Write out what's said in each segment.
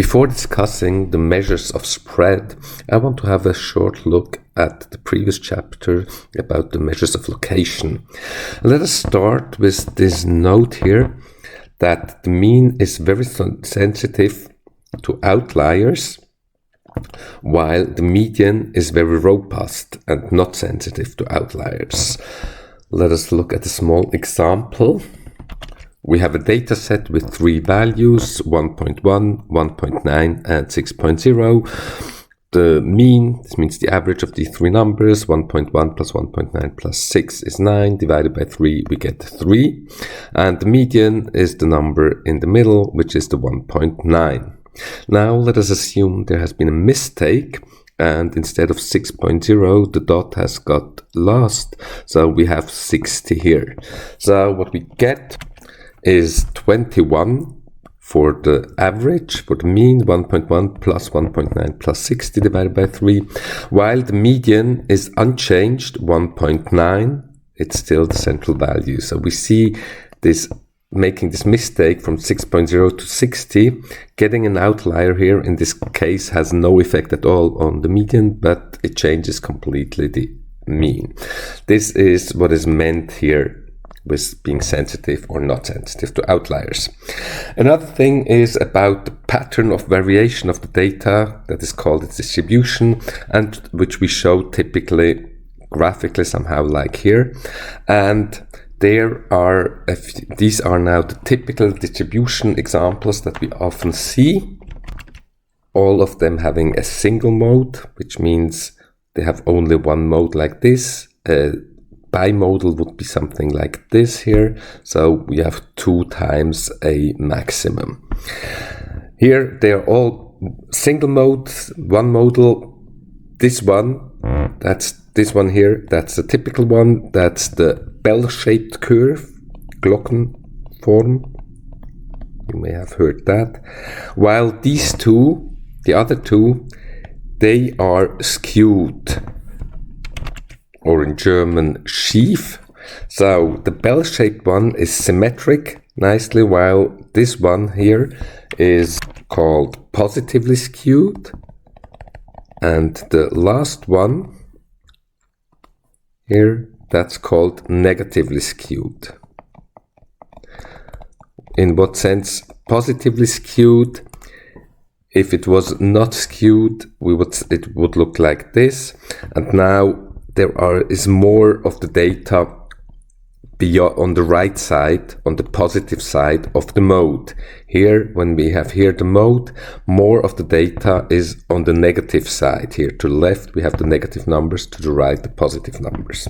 Before discussing the measures of spread, I want to have a short look at the previous chapter about the measures of location. Let us start with this note here that the mean is very sensitive to outliers, while the median is very robust and not sensitive to outliers. Let us look at a small example. We have a data set with 3 values, 1.1, 1.9 and 6.0. The mean, this means the average of these 3 numbers, 1.1 plus 1.9 plus 6 is 9, divided by 3 we get 3. And the median is the number in the middle, which is the 1.9. Now let us assume there has been a mistake, and instead of 6.0 the dot has got lost, so we have 60 here. So what we get is 21 for the average, for the mean, 1.1 plus 1.9 plus 60 divided by 3, while the median is unchanged, 1.9, it's still the central value. So we see this making this mistake from 6.0 to 60, getting an outlier here in this case has no effect at all on the median, but it changes completely the mean. This is what is meant here with being sensitive or not sensitive to outliers. Another thing is about the pattern of variation of the data, that is called its distribution, and which we show typically graphically somehow like here. And there are these are now the typical distribution examples that we often see, all of them having a single mode, which means they have only one mode like this. Bimodal would be something like this here, so we have 2 times a maximum. Here they are all single modes, one modal. This one, that's this one here, that's the typical one, that's the bell-shaped curve, Glockenform, you may have heard that, while these two, the other two, they are skewed, or in German schief. So the bell-shaped one is symmetric nicely, while this one here is called positively skewed, and the last one here, that's called negatively skewed. In what sense positively skewed? If it was not skewed, it would look like this, and now there is more of the data beyond, on the right side, on the positive side of the mode. Here, when we have here the mode, more of the data is on the negative side. Here to the left we have the negative numbers, to the right the positive numbers.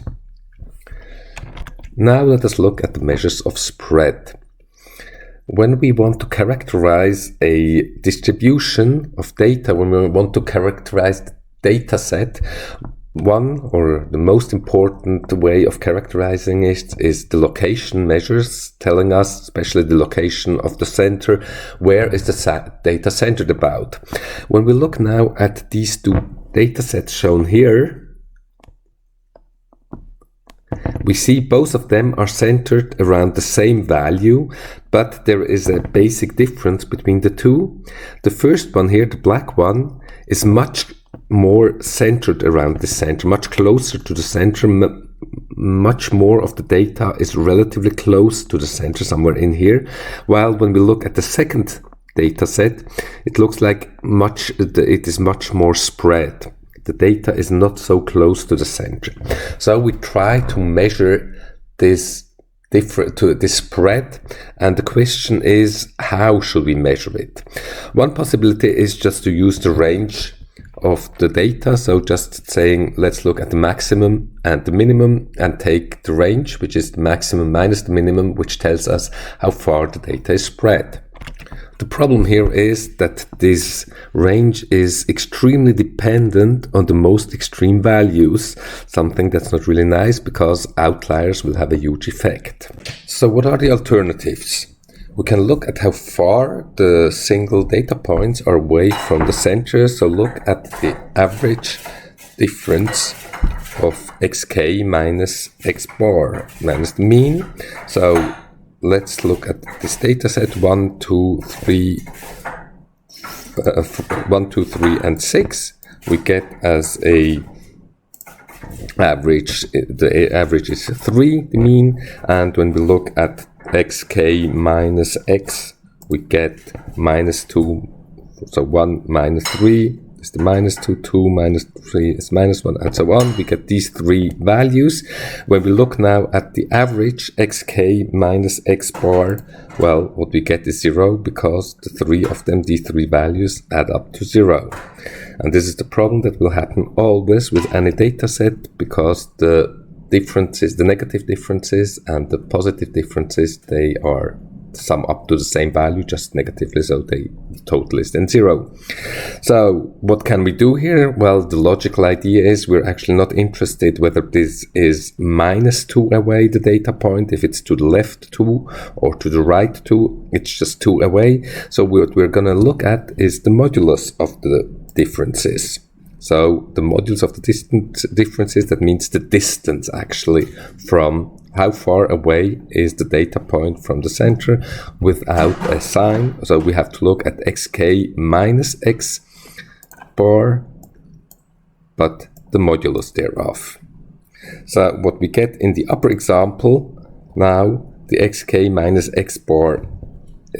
Now let us look at the measures of spread. When we want to characterize a distribution of data, when we want to characterize the data set, one, or the most important way of characterizing it, is the location measures, telling us, especially the location of the center, where is the data centered about. When we look now at these 2 data sets shown here, we see both of them are centered around the same value, but there is a basic difference between the 2. The first one here, the black one, is much more centered around the center, much closer to the center. Much more of the data is relatively close to the center, somewhere in here. While when we look at the second data set, it looks like it is much more spread. The data is not so close to the center. So we try to measure this spread, and the question is, how should we measure it? One possibility is just to use the range of the data, so just saying let's look at the maximum and the minimum and take the range, which is the maximum minus the minimum, which tells us how far the data is spread. The problem here is that this range is extremely dependent on the most extreme values, something that's not really nice because outliers will have a huge effect. So what are the alternatives? We can look at how far the single data points are away from the center. So look at the average difference of xk minus x bar minus the mean. So let's look at this data set 1, 2, 3, 1, 2, 3, and 6, we get as a average, the average is 3, the mean, and when we look at xk minus x, we get minus 2, so 1 minus 3 is the minus 2, 2 minus 3 is minus 1, and so on. We get these 3 values. When we look now at the average xk minus x bar, well, what we get is 0, because the 3 of them, these 3 values, add up to 0. And this is the problem that will happen always with any data set, because the differences, the negative differences and the positive differences, they are sum up to the same value, just negatively, so the total is then 0. So what can we do here? Well, the logical idea is we're actually not interested whether this is minus 2 away, the data point, if it's to the left 2 or to the right 2, it's just 2 away. So what we're going to look at is the modulus of the differences. So the modulus of the differences, that means the distance actually from how far away is the data point from the center without a sign. So we have to look at xk minus x bar, but the modulus thereof. So what we get in the upper example, now the xk minus x bar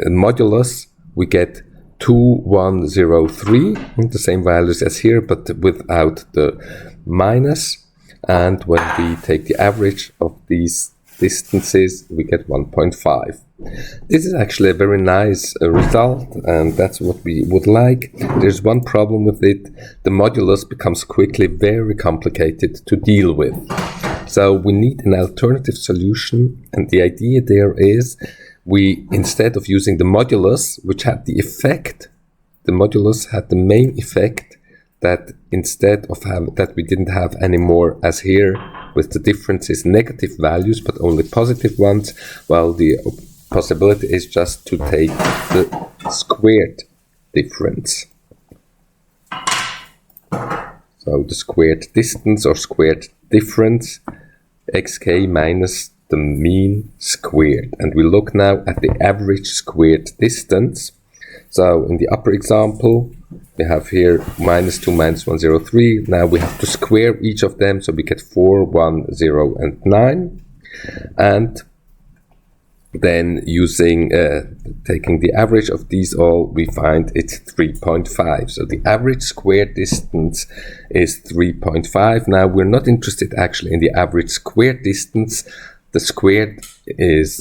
modulus, we get 2103, the same values as here, but without the minus. And when we take the average of these distances, we get 1.5. This is actually a very nice result, and that's what we would like. There's one problem with it. The modulus becomes quickly very complicated to deal with. So we need an alternative solution, and the idea there is we, instead of using the modulus, which had the effect, the modulus had the main effect that instead of that we didn't have any more as here with the differences negative values but only positive ones. Well, the possibility is just to take the squared difference. So the squared distance or squared difference, xk minus the mean squared. And we look now at the average squared distance. So in the upper example, we have here minus 2 minus 103. Now we have to square each of them, so we get 4, 1, 0, and 9. And then using, taking the average of these all, we find it's 3.5. So the average square distance is 3.5. Now we're not interested actually in the average square distance. The squared is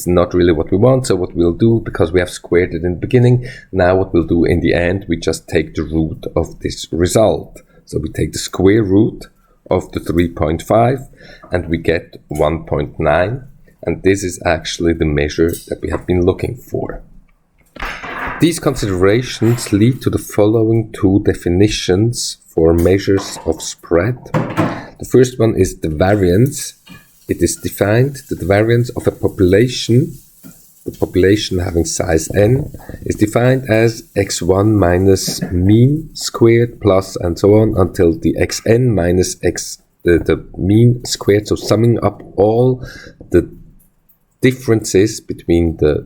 not really what we want. So what we'll do, because we have squared it in the beginning, now what we'll do in the end, we just take the root of this result. So we take the square root of the 3.5 and we get 1.9. And this is actually the measure that we have been looking for. These considerations lead to the following 2 definitions for measures of spread. The first one is the variance. It is defined that the variance of a population, the population having size n, is defined as x1 minus mean squared plus and so on until the xn minus x, the mean squared, so summing up all the differences between the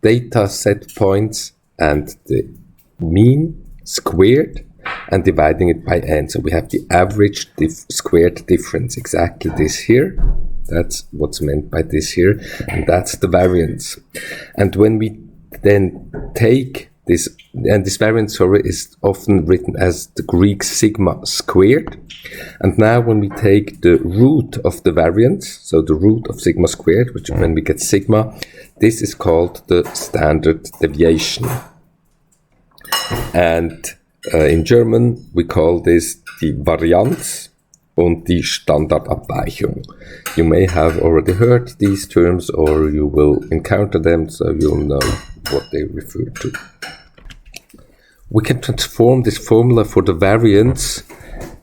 data set points and the mean squared and dividing it by n. So we have the average squared difference, exactly this here. That's what's meant by this here, and that's the variance. And when we then take this, and this variance, sorry, is often written as the Greek sigma squared. And now when we take the root of the variance, so the root of sigma squared, which when we get sigma, this is called the standard deviation. And in German, we call this die Varianz und die Standardabweichung. You may have already heard these terms or you will encounter them, so you'll know what they refer to. We can transform this formula for the variance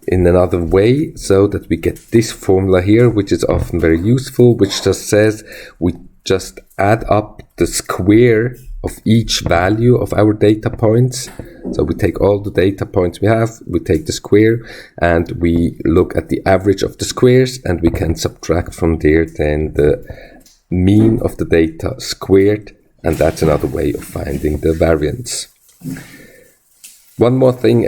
in another way so that we get this formula here, which is often very useful, which just says we just add up the square of each value of our data points. So we take all the data points we have, we take the square, and we look at the average of the squares, and we can subtract from there then the mean of the data squared, and that's another way of finding the variance. One more thing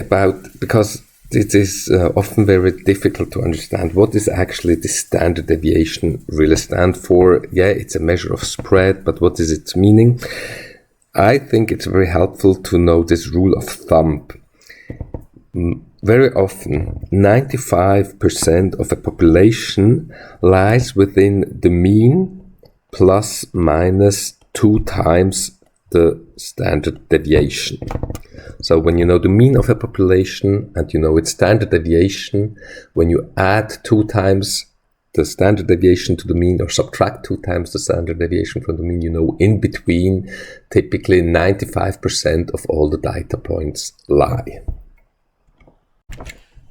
because it is often very difficult to understand what is actually the standard deviation really stand for. Yeah, it's a measure of spread, but what is its meaning? I think it's very helpful to know this rule of thumb. Very often, 95% of a population lies within the mean plus minus 2 times the standard deviation. So when you know the mean of a population and you know its standard deviation, when you add 2 times the standard deviation to the mean or subtract 2 times the standard deviation from the mean, you know in between typically 95% of all the data points lie.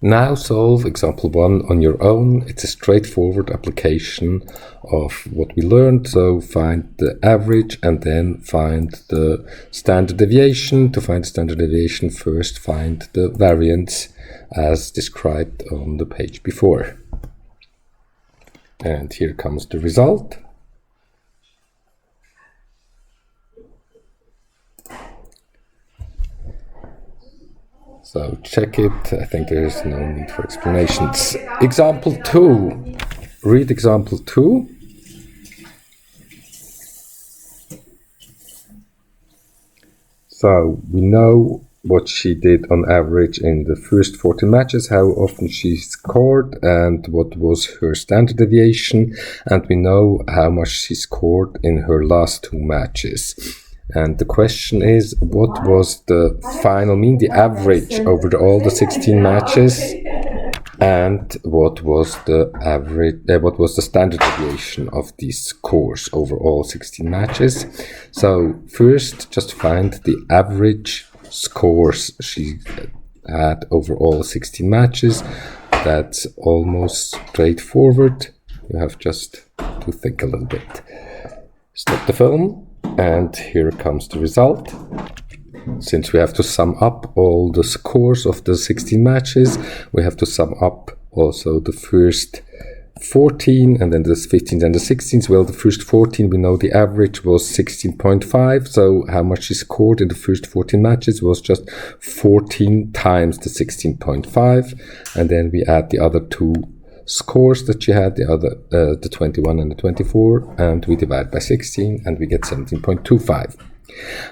Now solve example 1 on your own. It's a straightforward application of what we learned. So find the average and then find the standard deviation. To find the standard deviation, first find the variance as described on the page before. And here comes the result. So check it. I think there is no need for explanations. Example 2. Read example 2. So we know what she did on average in the first 14 matches, how often she scored, and what was her standard deviation. And we know how much she scored in her last 2 matches. And the question is, what was the final mean, the average over all the 16 matches, and what was the average? What was the standard deviation of these scores over all 16 matches? So first, just find the average scores she had over all 16 matches. That's almost straightforward. You have just to think a little bit. Stop the film. And here comes the result. Since we have to sum up all the scores of the 16 matches, we have to sum up also the first 14 and then the 15s and the 16s. Well, the first 14, we know the average was 16.5. So how much she scored in the first 14 matches was just 14 times the 16.5. And then we add the other 2 scores that she had, the 21 and the 24, and we divide by 16 and we get 17.25.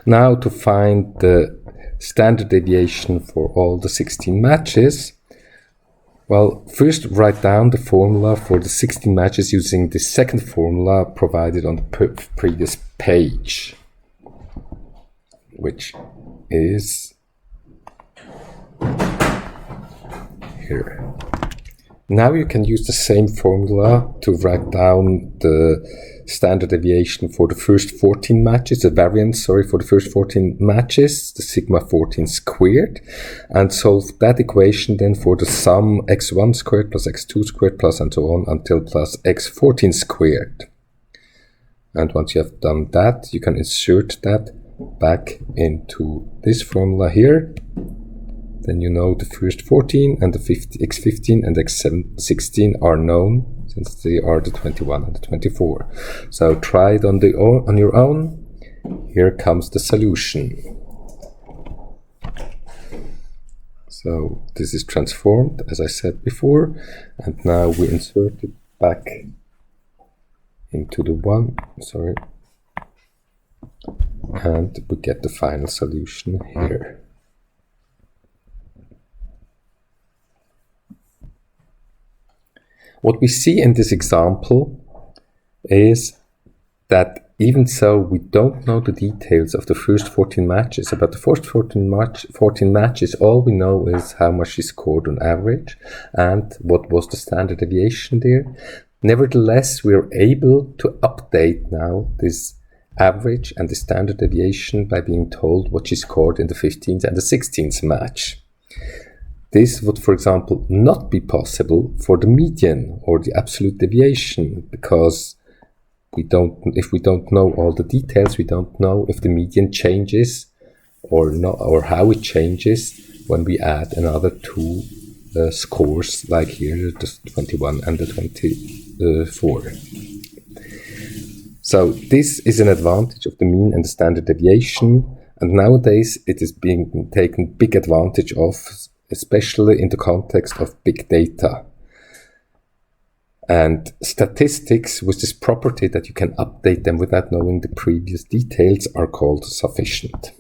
Now to find the standard deviation for all the 16 matches, well, first write down the formula for the 16 matches using the second formula provided on the previous page, which is here. Now you can use the same formula to write down the standard deviation for the first 14 matches, the variance, for the first 14 matches, the sigma 14 squared, and solve that equation then for the sum x1 squared plus x2 squared plus and so on until plus x14 squared. And once you have done that, you can insert that back into this formula here. Then you know the first 14 and the x15 and x16 are known since they are the 21 and the 24. So try it on your own. Here comes the solution. So this is transformed as I said before, and now we insert it back into the and we get the final solution here. What we see in this example is that even so we don't know the details of the first 14 matches, about the first 14 matches, all we know is how much she scored on average and what was the standard deviation there. Nevertheless, we are able to update now this average and the standard deviation by being told what she scored in the 15th and the 16th match. This would, for example, not be possible for the median or the absolute deviation, because if we don't know all the details, we don't know if the median changes or not, or how it changes when we add another 2 scores, like here, the 21 and the 24. So this is an advantage of the mean and the standard deviation. And nowadays it is being taken big advantage of, especially in the context of big data. And statistics with this property that you can update them without knowing the previous details are called sufficient.